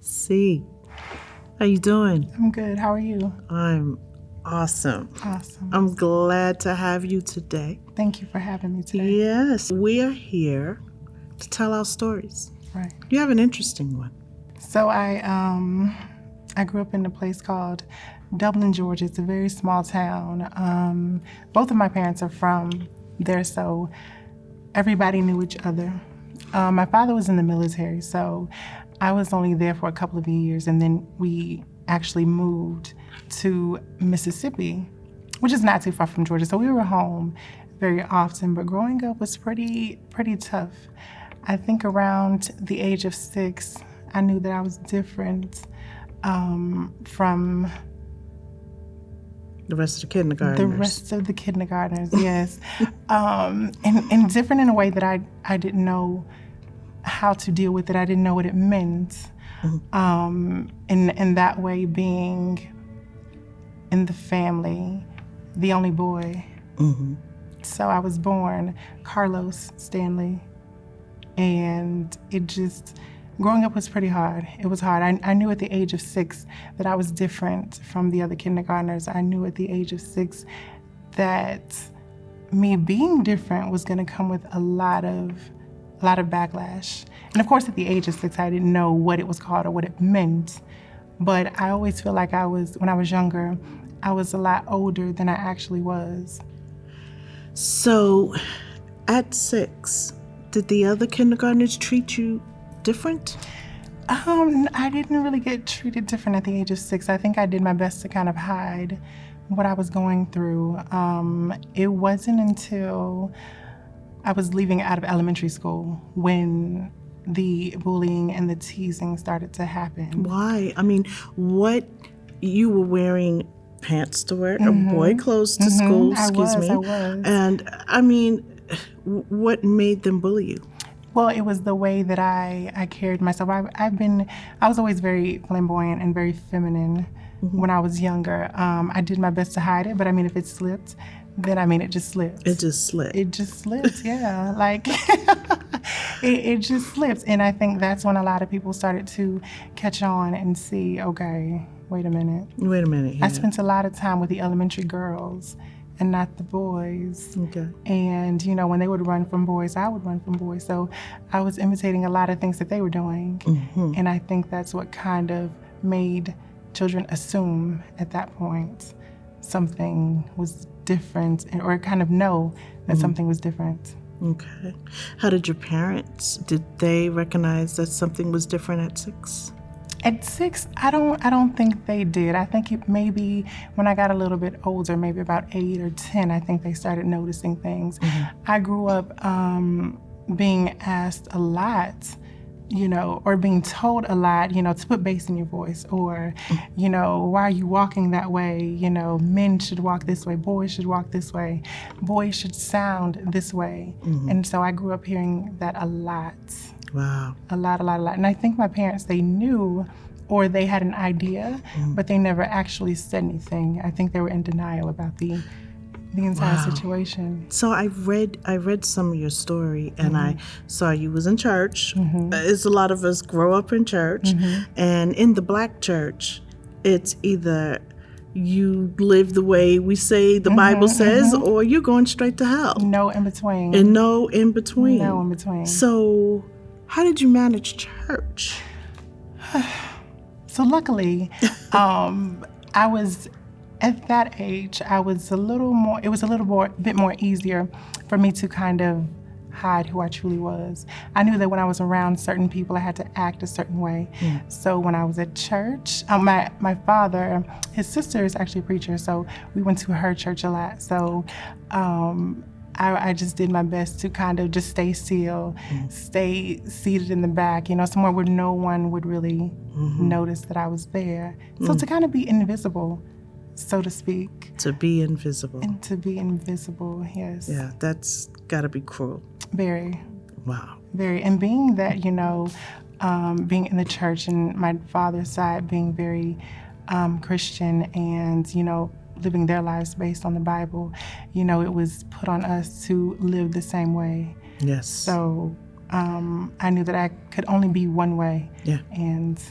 C. How you doing? I'm good. How are you? I'm awesome. Awesome. I'm glad to have you today. Thank you for having me today. Yes, we are here to tell our stories. Right. You have an interesting one. So I grew up in a place called Dublin, Georgia. It's a very small town. Both of my parents are from there, so everybody knew each other. My father was in the military, so I was only there for a couple of years, and then we actually moved to Mississippi, which is not too far from Georgia. So we were home very often, but growing up was pretty tough. I think around the age of 6, I knew that I was different from the rest of the kindergartners. The rest of the kindergartners, yes. And different in a way that I didn't know how to deal with it. I didn't know what it meant. In that way, being in the family, the only boy. So I was born Cai'lee Stanley, and growing up was pretty hard. It was hard. I knew at the age of 6 that I was different from the other kindergartners. I knew at the age of 6 that me being different was going to come with a lot of backlash. And of course, at the age of 6, I didn't know what it was called or what it meant. But I always feel like when I was younger, I was a lot older than I actually was. So, at 6, did the other kindergartners treat you different? I didn't really get treated different at the age of 6. I think I did my best to kind of hide what I was going through. It wasn't until I was leaving out of elementary school when the bullying and the teasing started to happen. Why? I mean, you were wearing pants to wear, or boy clothes to school, excuse me. I was. And I mean, what made them bully you? Well, it was the way that I carried myself. I was always very flamboyant and very feminine when I was younger. I did my best to hide it, but I mean, if it slipped, then it just slipped. It just slipped. It just slipped, yeah. Like, it just slipped. And I think that's when a lot of people started to catch on and see, okay, wait a minute. Yeah. I spent a lot of time with the elementary girls and not the boys. Okay. And, when they would run from boys, I would run from boys. So I was imitating a lot of things that they were doing. And I think that's what kind of made children assume at that point something was different, or kind of know that something was different. Okay. How did your parents, did they recognize that something was different at 6? At 6, I don't think they did. I think it maybe when I got a little bit older, maybe about 8 or 10, I think they started noticing things. I grew up being asked a lot, or being told a lot, to put bass in your voice, or, why are you walking that way? Men should walk this way, boys should walk this way, boys should sound this way. And so I grew up hearing that a lot. Wow. A lot. And I think my parents, they knew, or they had an idea, but they never actually said anything. I think they were in denial about the entire situation. So I read some of your story, and I saw you was in church. As a lot of us grow up in church, and in the Black church, it's either you live the way we say the Bible says, or you're going straight to hell. No in between. And no in between. No in between. So how did you manage church? So luckily, I was at that age. It was a bit more easier for me to kind of hide who I truly was. I knew that when I was around certain people, I had to act a certain way. So when I was at church, my father, his sister is actually a preacher, so we went to her church a lot. So I just did my best to kind of just stay still, stay seated in the back, somewhere where no one would really notice that I was there. So to kind of be invisible, so to speak. To be invisible. And to be invisible, yes. Yeah, that's got to be cruel. Very. Wow. Very. And being that, being in the church and my father's side being very Christian and, living their lives based on the Bible, it was put on us to live the same way. Yes. So I knew that I could only be one way. Yeah. And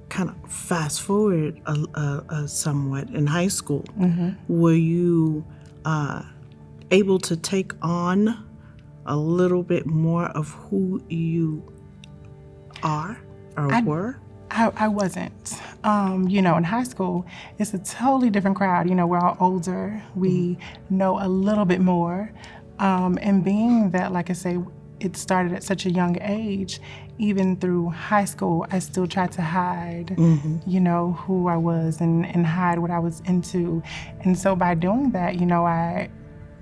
kind of fast forward somewhat in high school. Were you able to take on a little bit more of who you are or were? I wasn't. In high school, it's a totally different crowd. We're all older. We know a little bit more. And being that, like I say, it started at such a young age, even through high school, I still tried to hide, who I was and hide what I was into. And so by doing that, I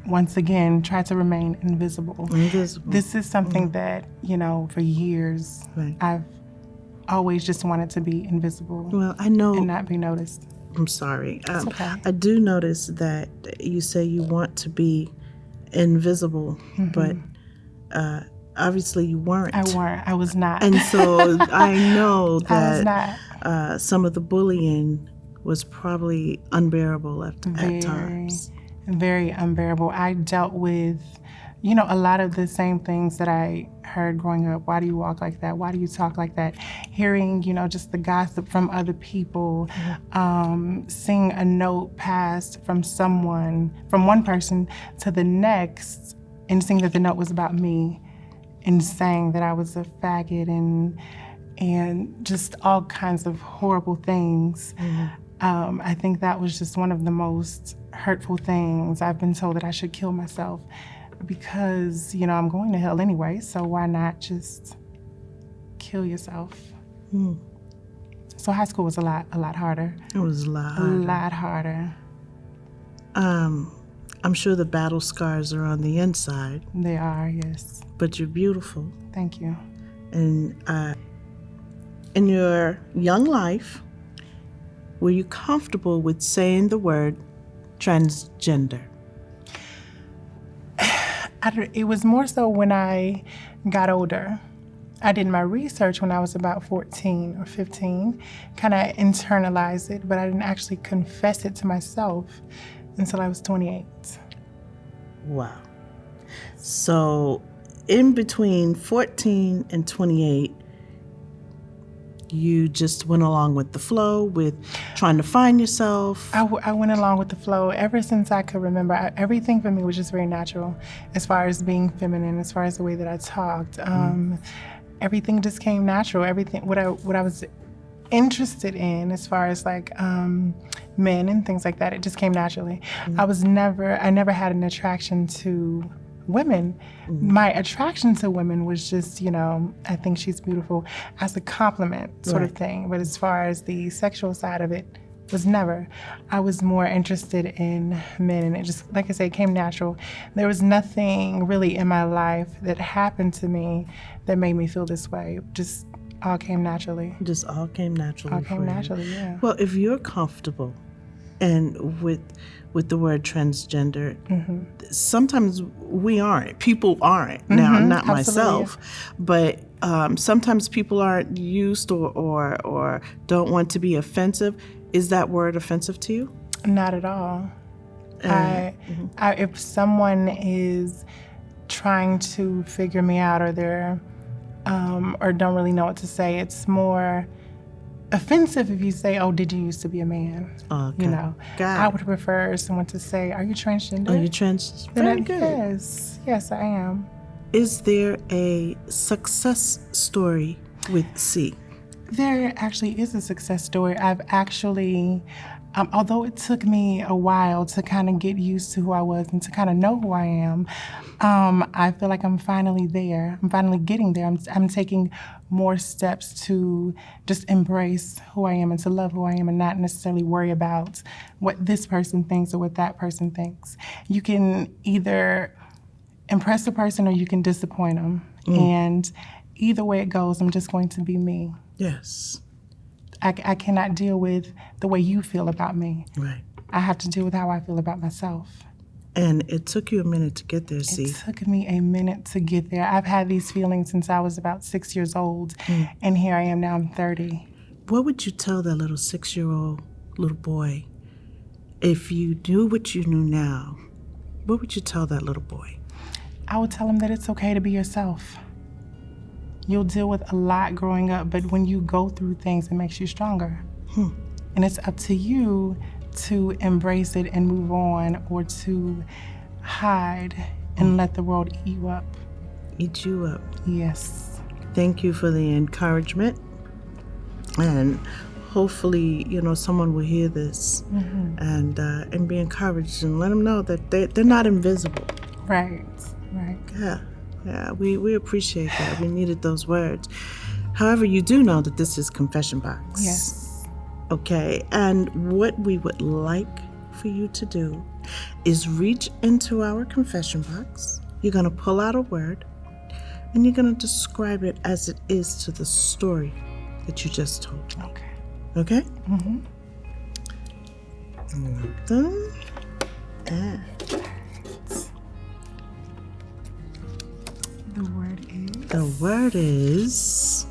once again tried to remain invisible. This is something that, for years, I've always just wanted to be invisible. Well, I know. And not be noticed. I'm sorry. It's okay. I do notice that you say you want to be invisible, but obviously you weren't. I was not. And so I know I was that not. Some of the bullying was probably unbearable at times. Very unbearable. I dealt with, a lot of the same things that I heard growing up. Why do you walk like that? Why do you talk like that? Hearing, just the gossip from other people, seeing a note passed from one person to the next, and seeing that the note was about me, and saying that I was a faggot and just all kinds of horrible things. I think that was just one of the most hurtful things. I've been told that I should kill myself because, I'm going to hell anyway, so why not just kill yourself? So high school was a lot harder. It was a lot harder. A lot harder. I'm sure the battle scars are on the inside. They are, yes. But you're beautiful. Thank you. And in your young life, were you comfortable with saying the word transgender? It was more so when I got older. I did my research when I was about 14 or 15, kind of internalized it, but I didn't actually confess it to myself until I was 28. Wow. So in between 14 and 28, you just went along with the flow, with trying to find yourself? I went along with the flow. Ever since I could remember, everything for me was just very natural, as far as being feminine, as far as the way that I talked. Everything just came natural. Everything, what I was interested in, as far as like men and things like that, it just came naturally. I never had an attraction to women. My attraction to women was just, I think she's beautiful as a compliment sort of thing. But as far as the sexual side of it, was never. I was more interested in men, and it just, like I say, came natural. There was nothing really in my life that happened to me that made me feel this way. Just all came naturally. Just all came naturally. All came naturally, yeah. Well, if you're comfortable and with the word transgender, sometimes we aren't. People aren't. Now, not myself, but sometimes people aren't used or don't want to be offensive. Is that word offensive to you? Not at all. If someone is trying to figure me out, or they're or don't really know what to say, it's more offensive if you say, "Oh, did you used to be a man?" Okay. I would prefer someone to say, "Are you transgender?" Are you trans? Very good. Yes, I am. Is there a success story with C? There actually is a success story. I've actually, although it took me a while to kind of get used to who I was and to kind of know who I am, I feel like I'm finally there. I'm finally getting there. I'm taking more steps to just embrace who I am and to love who I am, and not necessarily worry about what this person thinks or what that person thinks. You can either impress a person or you can disappoint them. And either way it goes, I'm just going to be me. Yes. I cannot deal with the way you feel about me. Right. I have to deal with how I feel about myself. And it took you a minute to get there, C. It took me a minute to get there. I've had these feelings since I was about 6 years old, and here I am now, I'm 30. What would you tell that little 6-year-old little boy if you knew what you knew now? What would you tell that little boy? I would tell him that it's okay to be yourself. You'll deal with a lot growing up, but when you go through things, it makes you stronger. And it's up to you to embrace it and move on, or to hide and let the world eat you up. Eat you up. Yes. Thank you for the encouragement. And hopefully, someone will hear this and be encouraged, and let them know that they're not invisible. Right. Yeah, we appreciate that. We needed those words. However, you do know that this is Confession Box. Yes. Okay, and what we would like for you to do is reach into our confession box. You're going to pull out a word, and you're going to describe it as it is to the story that you just told. Okay? Mm-hmm. The word is,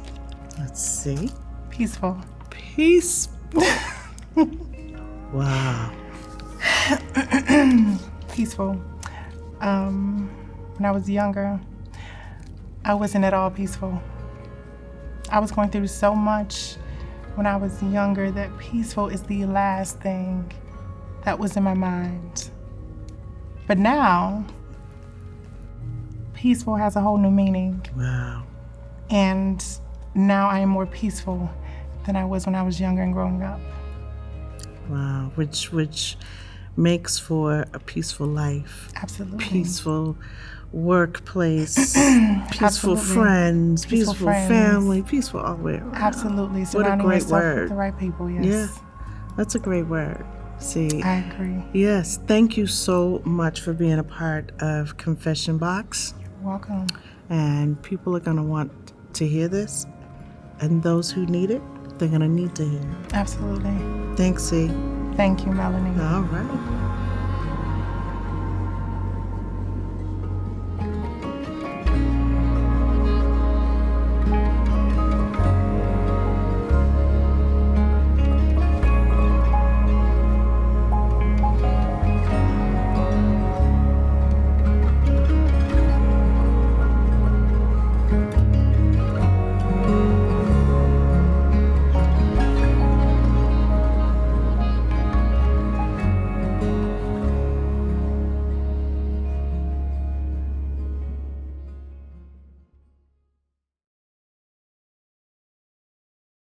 let's see. Peaceful. Wow. Peaceful. When I was younger, I wasn't at all peaceful. I was going through so much when I was younger that peaceful is the last thing that was in my mind. But now, peaceful has a whole new meaning. Wow. And now I am more peaceful than I was when I was younger and growing up. Wow, which makes for a peaceful life. Absolutely. Peaceful workplace, peaceful Absolutely. Friends, peaceful friends. Family, peaceful all the way around. Absolutely. What a great yourself word. with the right people, yes. Yeah, that's a great word. See, I agree. Yes, thank you so much for being a part of Confession Box. You're welcome. And people are going to want to hear this, and those who need it, they're going to need to hear it. Absolutely. Thanks, C. Thank you, Melony. All right.